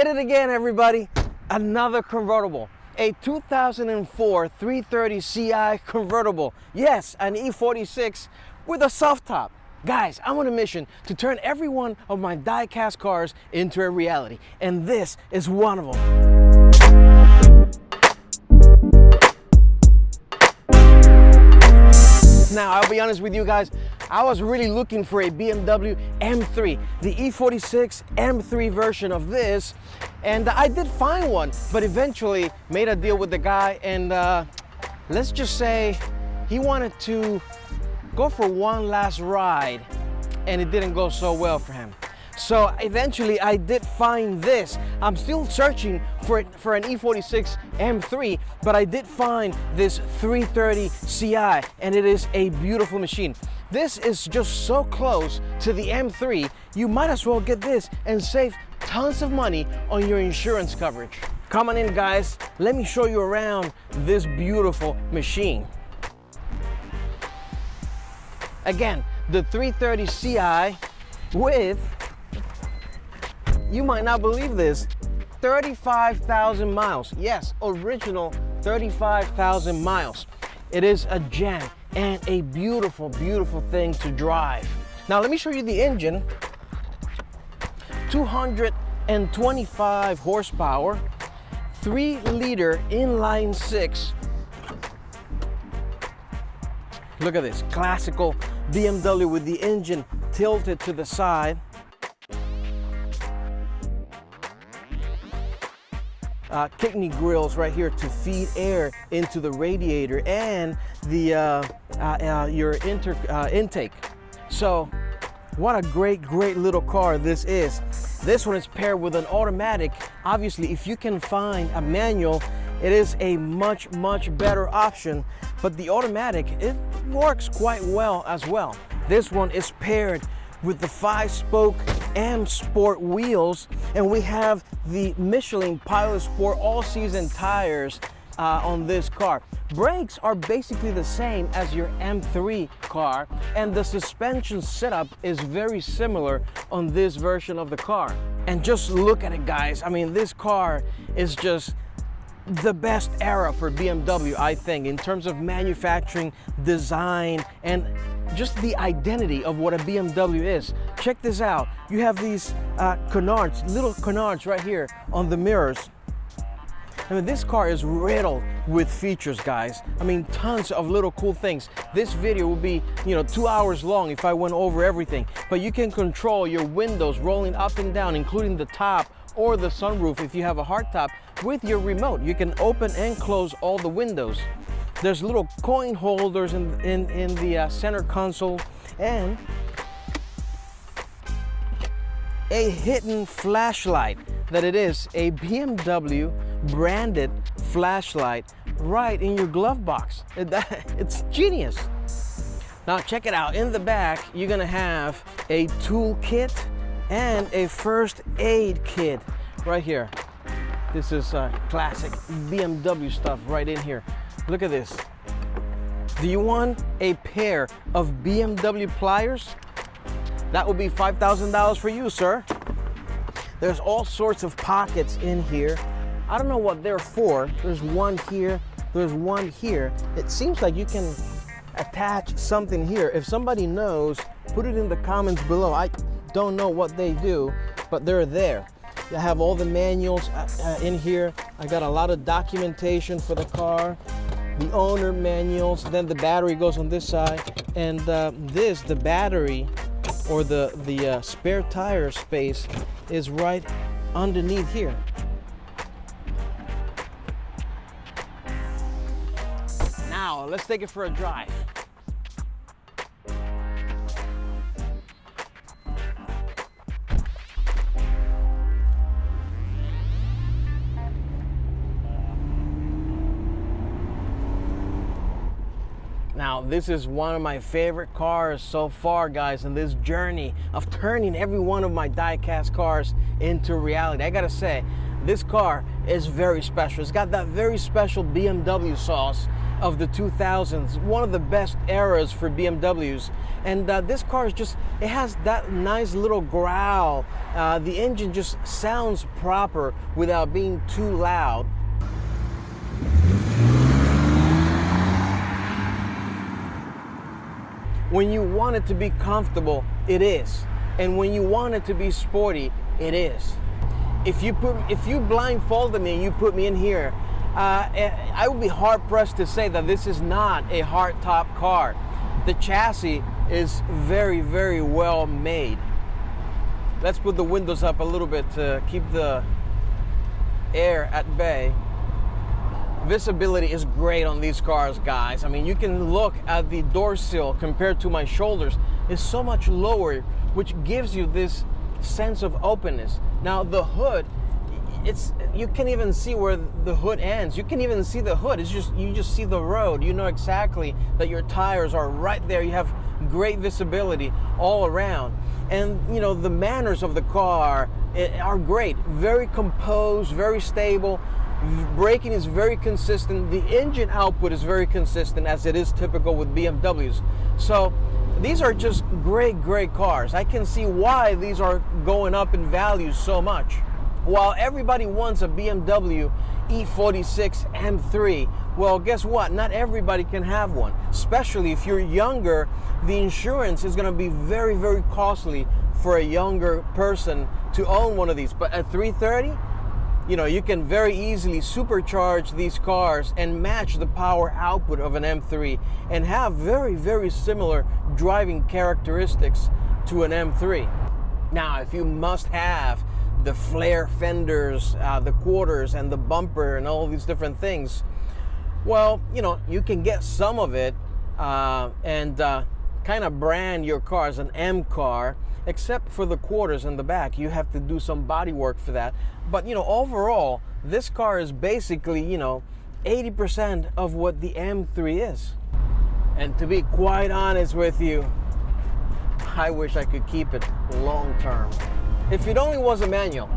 did it again, everybody. Another convertible. A 2004 330 Ci convertible. Yes, an E46 with a soft top. Guys, I'm on a mission to turn every one of my die-cast cars into a reality, and this is one of them. Now, I'll be honest with you guys, I was really looking for a BMW M3, the E46 M3 version of this, and I did find one, but eventually made a deal with the guy, and let's just say he wanted to go for one last ride, and it didn't go so well for him. So eventually I did find this. I'm still searching for an E46 M3, but I did find this 330 Ci, and it is a beautiful machine. This is just so close to the M3, you might as well get this and save tons of money on your insurance coverage. Come on in, guys. Let me show you around this beautiful machine. Again, the 330 Ci with, you might not believe this, 35,000 miles. Yes, original 35,000 miles. It is a gem and a beautiful, beautiful thing to drive. Now let me show you the engine. 225 horsepower, 3-liter inline 6. Look at this, classical BMW with the engine tilted to the side. Kidney grills right here to feed air into the radiator and the your intake. So what a great little car this is. This one is paired with an automatic. Obviously, if you can find a manual, it is a much better option, but the automatic, it works quite well as well. This one is paired with the 5-spoke M Sport wheels, and we have the Michelin Pilot Sport all-season tires on this car. Brakes are basically the same as your M3 car, and the suspension setup is very similar on this version of the car. And just look at it, guys. I mean, this car is just the best era for BMW, I think, in terms of manufacturing, design, and just the identity of what a BMW is. Check this out. You have these canards, little canards right here on the mirrors. I mean, this car is riddled with features, guys. I mean, tons of little cool things. This video will be, 2 hours long if I went over everything. But you can control your windows rolling up and down, including the top or the sunroof if you have a hardtop, with your remote. You can open and close all the windows. There's little coin holders in the center console, and a hidden flashlight that it is a BMW branded flashlight right in your glove box. It's genius. Now check it out. In the back, you're gonna have a tool kit and a first aid kit right here. This is classic BMW stuff right in here. Look at this. Do you want a pair of BMW pliers? That would be $5,000 for you, sir. There's all sorts of pockets in here. I don't know what they're for. There's one here, there's one here. It seems like you can attach something here. If somebody knows, put it in the comments below. I don't know what they do, but they're there. I have all the manuals in here. I got a lot of documentation for the car, the owner manuals, then the battery goes on this side, and the battery or the spare tire space is right underneath here. Now, let's take it for a drive. Now, this is one of my favorite cars so far, guys, in this journey of turning every one of my die-cast cars into reality. I gotta say, this car is very special. It's got that very special BMW sauce, of the 2000s, one of the best eras for BMWs. And this car is just, it has that nice little growl. The engine just sounds proper without being too loud. When you want it to be comfortable, it is. And when you want it to be sporty, it is. If you blindfolded me and you put me in here, I would be hard pressed to say that this is not a hardtop car. The chassis is very, very well made. Let's put the windows up a little bit to keep the air at bay. Visibility is great on these cars, guys. I mean, you can look at the door sill compared to my shoulders. It's so much lower, which gives you this sense of openness. Now the hood, you can even see where the hood ends. You can even see the hood. You just see the road. You know exactly that your tires are right there. You have great visibility all around. And you know, the manners of the car are great. Very composed, very stable. Braking is very consistent. The engine output is very consistent, as it is typical with BMWs. So these are just great, great cars. I can see why these are going up in value so much. While everybody wants a BMW E46 M3, well, guess what? Not everybody can have one. Especially if you're younger, the insurance is going to be very, very costly for a younger person to own one of these. But at 330, you know, you can very easily supercharge these cars and match the power output of an M3 and have very, very similar driving characteristics to an M3. Now, if you must have the flare fenders, the quarters, and the bumper, and all these different things, well, you know, you can get some of it and kind of brand your car as an M car, except for the quarters in the back. You have to do some body work for that. But, you know, overall, this car is basically, you know, 80% of what the M3 is. And to be quite honest with you, I wish I could keep it long term. If it only was a manual,